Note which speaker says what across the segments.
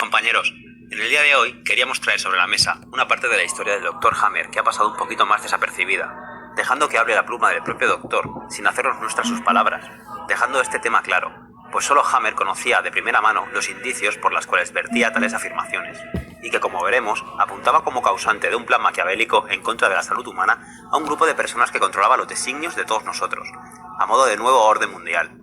Speaker 1: Compañeros, en el día de hoy queríamos traer sobre la mesa una parte de la historia del Dr. Hammer que ha pasado un poquito más desapercibida, dejando que hable la pluma del propio doctor, sin hacernos nuestras sus palabras, dejando este tema claro, pues solo Hammer conocía de primera mano los indicios por los cuales vertía tales afirmaciones, y que, como veremos, apuntaba como causante de un plan maquiavélico en contra de la salud humana a un grupo de personas que controlaba los designios de todos nosotros, a modo de nuevo orden mundial.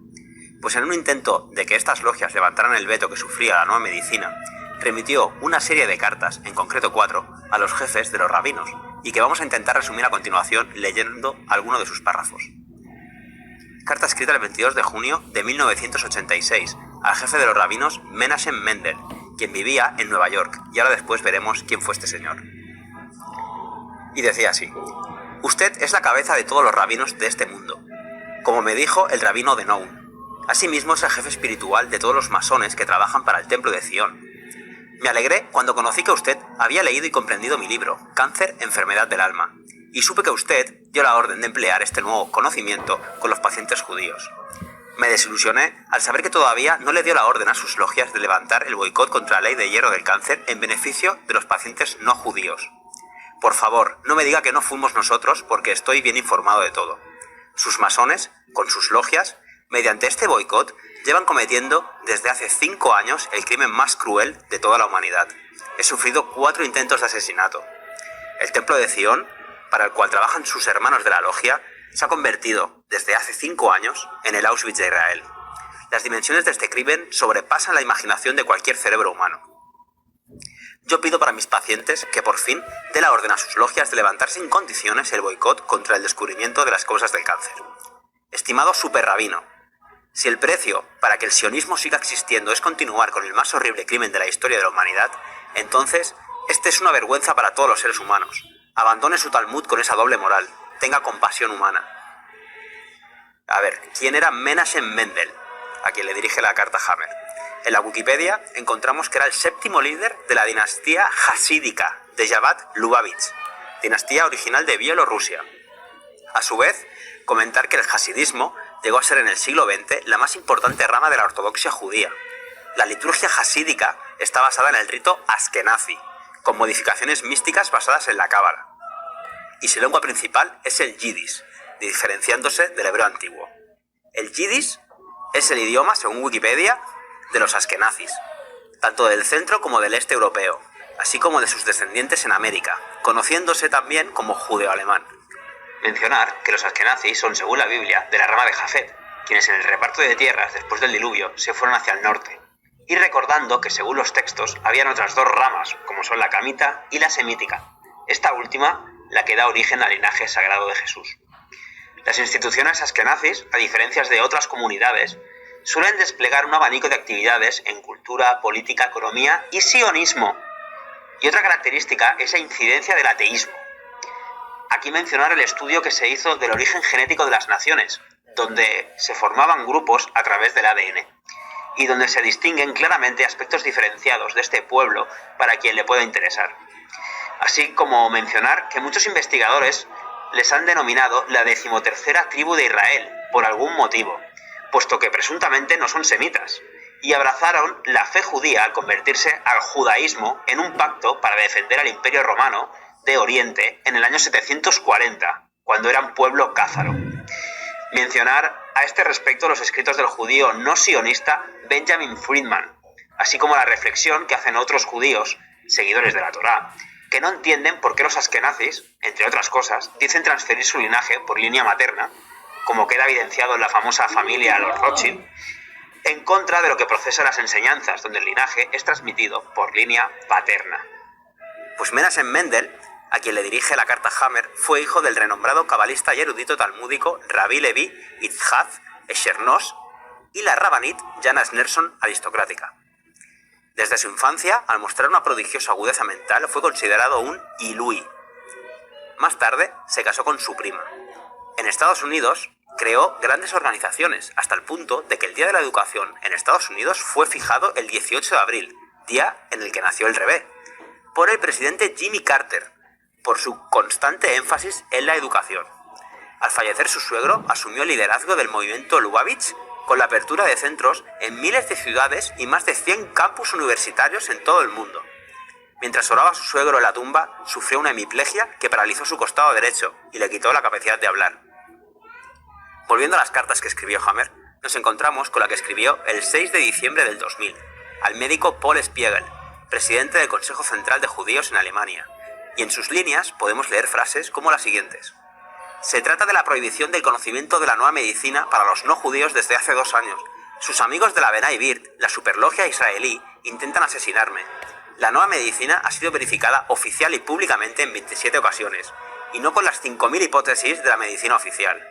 Speaker 1: Pues en un intento de que estas logias levantaran el veto que sufría la nueva medicina, remitió una serie de cartas, en concreto 4, a los jefes de los rabinos, y que vamos a intentar resumir a continuación leyendo alguno de sus párrafos. Carta escrita el 22 de junio de 1986 al jefe de los rabinos Menachem Mendel, quien vivía en Nueva York, y ahora después veremos quién fue este señor. Y decía así: usted es la cabeza de todos los rabinos de este mundo, como me dijo el rabino de Noun. Asimismo es el jefe espiritual de todos los masones que trabajan para el templo de Zion. Me alegré cuando conocí que usted había leído y comprendido mi libro, Cáncer, enfermedad del alma, y supe que usted dio la orden de emplear este nuevo conocimiento con los pacientes judíos. Me desilusioné al saber que todavía no le dio la orden a sus logias de levantar el boicot contra la ley de hierro del cáncer en beneficio de los pacientes no judíos. Por favor, no me diga que no fuimos nosotros, porque estoy bien informado de todo. Sus masones, con sus logias, mediante este boicot, llevan cometiendo desde hace 5 años el crimen más cruel de toda la humanidad. He sufrido 4 intentos de asesinato. El templo de Zion, para el cual trabajan sus hermanos de la logia, se ha convertido, desde hace 5 años, en el Auschwitz de Israel. Las dimensiones de este crimen sobrepasan la imaginación de cualquier cerebro humano. Yo pido para mis pacientes que por fin dé la orden a sus logias de levantar sin condiciones el boicot contra el descubrimiento de las causas del cáncer. Estimado superrabino, si el precio para que el sionismo siga existiendo es continuar con el más horrible crimen de la historia de la humanidad, entonces este es una vergüenza para todos los seres humanos. Abandone su Talmud con esa doble moral. Tenga compasión humana. A ver, ¿quién era Menachem Mendel, a quien le dirige la carta Hammer? En la Wikipedia encontramos que era el 7º líder de la dinastía hasídica de Javad Lubavitch, dinastía original de Bielorrusia. A su vez, comentar que el hasidismo llegó a ser en el siglo XX la más importante rama de la ortodoxia judía. La liturgia hasídica está basada en el rito askenazi, con modificaciones místicas basadas en la cábala. Y su lengua principal es el yiddish, diferenciándose del hebreo antiguo. El yiddish es el idioma, según Wikipedia, de los askenazis, tanto del centro como del este europeo, así como de sus descendientes en América, conociéndose también como judeo-alemán. Mencionar que los askenazis son, según la Biblia, de la rama de Jafet, quienes en el reparto de tierras después del diluvio se fueron hacia el norte, y recordando que según los textos habían otras 2 ramas, como son la camita y la semítica, esta última la que da origen al linaje sagrado de Jesús. Las instituciones askenazis, a diferencia de otras comunidades, suelen desplegar un abanico de actividades en cultura, política, economía y sionismo. Y otra característica es la incidencia del ateísmo. Aquí mencionar el estudio que se hizo del origen genético de las naciones, donde se formaban grupos a través del ADN, y donde se distinguen claramente aspectos diferenciados de este pueblo para quien le pueda interesar. Así como mencionar que muchos investigadores les han denominado la 13ª tribu de Israel, por algún motivo, puesto que presuntamente no son semitas, y abrazaron la fe judía al convertirse al judaísmo en un pacto para defender al Imperio Romano de Oriente en el año 740, cuando eran pueblo cázaro. Mencionar a este respecto los escritos del judío no sionista Benjamin Friedman, así como la reflexión que hacen otros judíos, seguidores de la Torá, que no entienden por qué los askenazis, entre otras cosas, dicen transferir su linaje por línea materna, como queda evidenciado en la famosa familia los Rothschild, en contra de lo que profesan las enseñanzas, donde el linaje es transmitido por línea paterna. Pues Menachem Mendel, a quien le dirige la carta Hammer, fue hijo del renombrado cabalista y erudito talmúdico Rabbi Levi Itzhak Eschernos y la rabanit Jana Schneerson aristocrática. Desde su infancia, al mostrar una prodigiosa agudeza mental, fue considerado un Ilui. Más tarde, se casó con su prima. En Estados Unidos, creó grandes organizaciones, hasta el punto de que el Día de la Educación en Estados Unidos fue fijado el 18 de abril, día en el que nació el Rebbe, por el presidente Jimmy Carter, por su constante énfasis en la educación. Al fallecer su suegro, asumió el liderazgo del movimiento Lubavitch con la apertura de centros en miles de ciudades y más de 100 campus universitarios en todo el mundo. Mientras oraba a su suegro en la tumba, sufrió una hemiplegia que paralizó su costado derecho y le quitó la capacidad de hablar. Volviendo a las cartas que escribió Hammer, nos encontramos con la que escribió el 6 de diciembre del 2000, al médico Paul Spiegel, presidente del Consejo Central de Judíos en Alemania, y en sus líneas podemos leer frases como las siguientes. Se trata de la prohibición del conocimiento de la nueva medicina para los no judíos desde hace 2 años. Sus amigos de la Benay Birt, la superlogia israelí, intentan asesinarme. La nueva medicina ha sido verificada oficial y públicamente en 27 ocasiones, y no con las 5.000 hipótesis de la medicina oficial.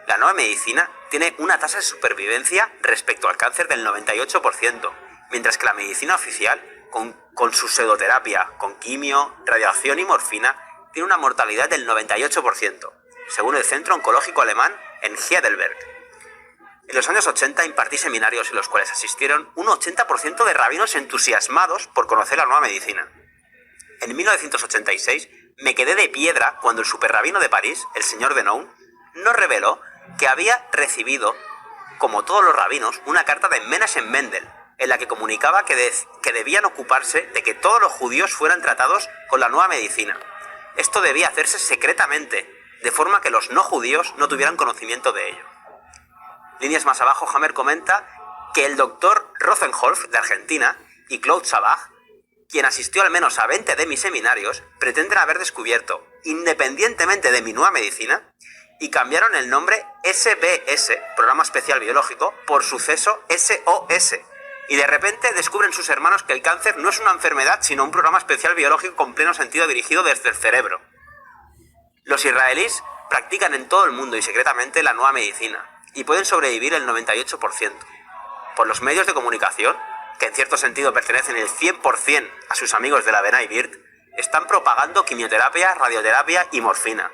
Speaker 1: La nueva medicina tiene una tasa de supervivencia respecto al cáncer del 98%, mientras que la medicina oficial, con su pseudoterapia, con quimio, radiación y morfina, tiene una mortalidad del 98%, según el Centro Oncológico Alemán en Heidelberg. En los años 80 impartí seminarios en los cuales asistieron un 80% de rabinos entusiasmados por conocer la nueva medicina. En 1986 me quedé de piedra cuando el superrabino de París, el señor Denon, nos reveló que había recibido, como todos los rabinos, una carta de Menachem Mendel, en la que comunicaba que debían ocuparse de que todos los judíos fueran tratados con la nueva medicina. Esto debía hacerse secretamente, de forma que los no judíos no tuvieran conocimiento de ello. Líneas más abajo, Hammer comenta que el doctor Rosenholz de Argentina y Claude Sabag, quien asistió al menos a 20 de mis seminarios, pretenden haber descubierto, independientemente de mi nueva medicina, y cambiaron el nombre SBS, Programa Especial Biológico, por suceso SOS. Y de repente descubren sus hermanos que el cáncer no es una enfermedad, sino un programa especial biológico con pleno sentido dirigido desde el cerebro. Los israelíes practican en todo el mundo y secretamente la nueva medicina, y pueden sobrevivir el 98%. Por los medios de comunicación, que en cierto sentido pertenecen el 100% a sus amigos de la Benay Birt, están propagando quimioterapia, radioterapia y morfina.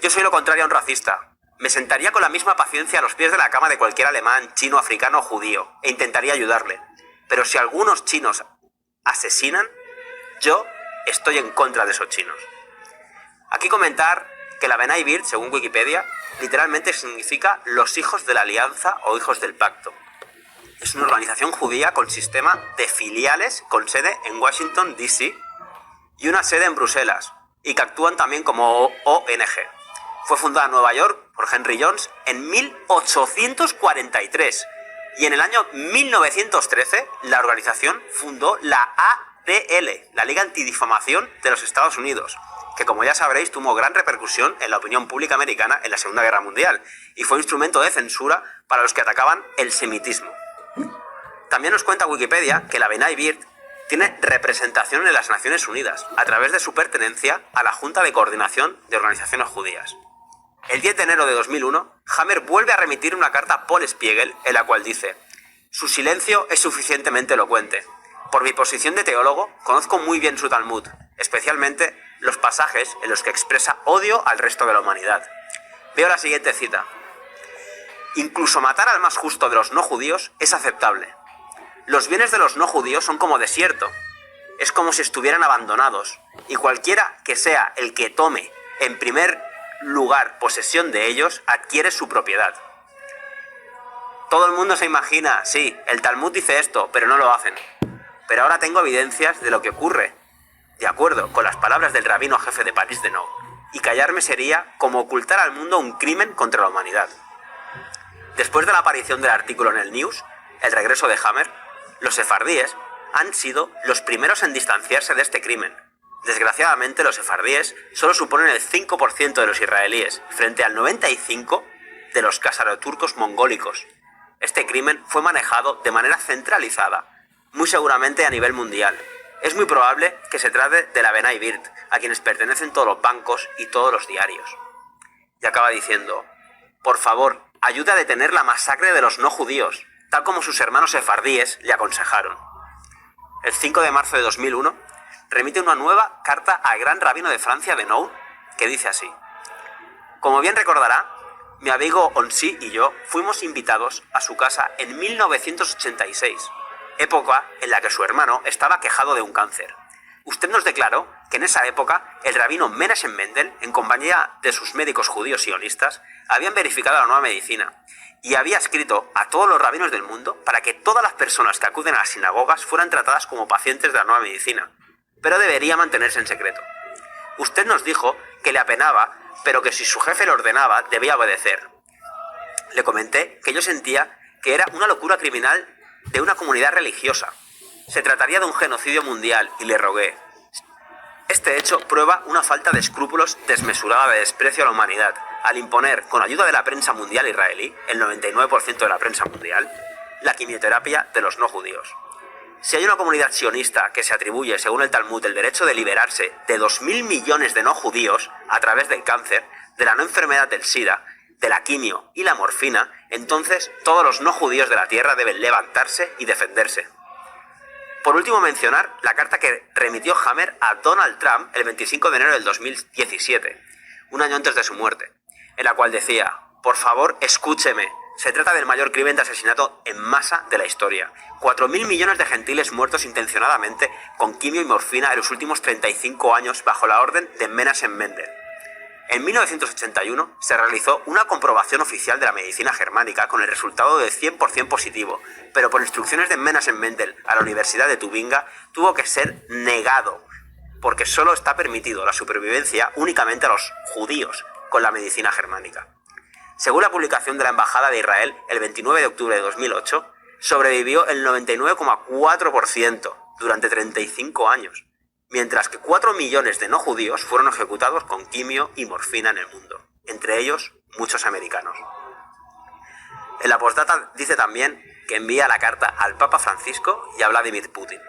Speaker 1: Yo soy lo contrario a un racista. Me sentaría con la misma paciencia a los pies de la cama de cualquier alemán, chino, africano o judío, e intentaría ayudarle. Pero si algunos chinos asesinan, yo estoy en contra de esos chinos. Aquí comentar que la Benay Birt, según Wikipedia, literalmente significa los hijos de la alianza o hijos del pacto. Es una organización judía con sistema de filiales con sede en Washington, D.C. y una sede en Bruselas, y que actúan también como ONG. Fue fundada en Nueva York por Henry Jones en 1843 y en el año 1913 la organización fundó la ADL, la Liga Antidifamación de los Estados Unidos, que como ya sabréis tuvo gran repercusión en la opinión pública americana en la Segunda Guerra Mundial y fue instrumento de censura para los que atacaban el semitismo. También nos cuenta Wikipedia que la Benay Birt tiene representación en las Naciones Unidas a través de su pertenencia a la Junta de Coordinación de Organizaciones Judías. El 10 de enero de 2001, Hammer vuelve a remitir una carta a Paul Spiegel en la cual dice: «Su silencio es suficientemente elocuente. Por mi posición de teólogo, conozco muy bien su Talmud, especialmente los pasajes en los que expresa odio al resto de la humanidad. Veo la siguiente cita. Incluso matar al más justo de los no judíos es aceptable. Los bienes de los no judíos son como desierto. Es como si estuvieran abandonados, y cualquiera que sea el que tome, en primer lugar, posesión de ellos, adquiere su propiedad». Todo el mundo se imagina, sí, el Talmud dice esto, pero no lo hacen. Pero ahora tengo evidencias de lo que ocurre, de acuerdo con las palabras del rabino jefe de París Denon, y callarme sería como ocultar al mundo un crimen contra la humanidad. Después de la aparición del artículo en el News, el regreso de Hammer, los sefardíes han sido los primeros en distanciarse de este crimen. Desgraciadamente, los sefardíes solo suponen el 5% de los israelíes, frente al 95% de los casaroturcos mongólicos. Este crimen fue manejado de manera centralizada, muy seguramente a nivel mundial. Es muy probable que se trate de la Benay Birt, a quienes pertenecen todos los bancos y todos los diarios. Y acaba diciendo: «Por favor, ayude a detener la masacre de los no judíos, tal como sus hermanos sefardíes le aconsejaron». El 5 de marzo de 2001, remite una nueva carta al gran rabino de Francia, Denon, que dice así: «Como bien recordará, mi amigo Onsi y yo fuimos invitados a su casa en 1986, época en la que su hermano estaba quejado de un cáncer. Usted nos declaró que en esa época el rabino Menachem Mendel, en compañía de sus médicos judíos sionistas, habían verificado la nueva medicina y había escrito a todos los rabinos del mundo para que todas las personas que acuden a las sinagogas fueran tratadas como pacientes de la nueva medicina, pero debería mantenerse en secreto. Usted nos dijo que le apenaba, pero que si su jefe le ordenaba, debía obedecer. Le comenté que yo sentía que era una locura criminal de una comunidad religiosa. Se trataría de un genocidio mundial y le rogué. Este hecho prueba una falta de escrúpulos desmesurada de desprecio a la humanidad, al imponer, con ayuda de la prensa mundial israelí, el 99% de la prensa mundial, la quimioterapia de los no judíos. Si hay una comunidad sionista que se atribuye, según el Talmud, el derecho de liberarse de 2.000 millones de no judíos a través del cáncer, de la no enfermedad del SIDA, de la quimio y la morfina, entonces todos los no judíos de la tierra deben levantarse y defenderse. Por último, mencionar la carta que remitió Hammer a Donald Trump el 25 de enero del 2017, un año antes de su muerte, en la cual decía: por favor, escúcheme, se trata del mayor crimen de asesinato en masa de la historia. 4.000 millones de gentiles muertos intencionadamente con quimio y morfina en los últimos 35 años bajo la orden de Menachem Mendel. En 1981 se realizó una comprobación oficial de la medicina germánica con el resultado de 100% positivo, pero por instrucciones de Menachem Mendel a la Universidad de Tubinga tuvo que ser negado, porque solo está permitido la supervivencia únicamente a los judíos con la medicina germánica. Según la publicación de la Embajada de Israel el 29 de octubre de 2008, sobrevivió el 99,4% durante 35 años. Mientras que 4 millones de no judíos fueron ejecutados con quimio y morfina en el mundo, entre ellos muchos americanos. En la postdata dice también que envía la carta al Papa Francisco y a Vladimir Putin.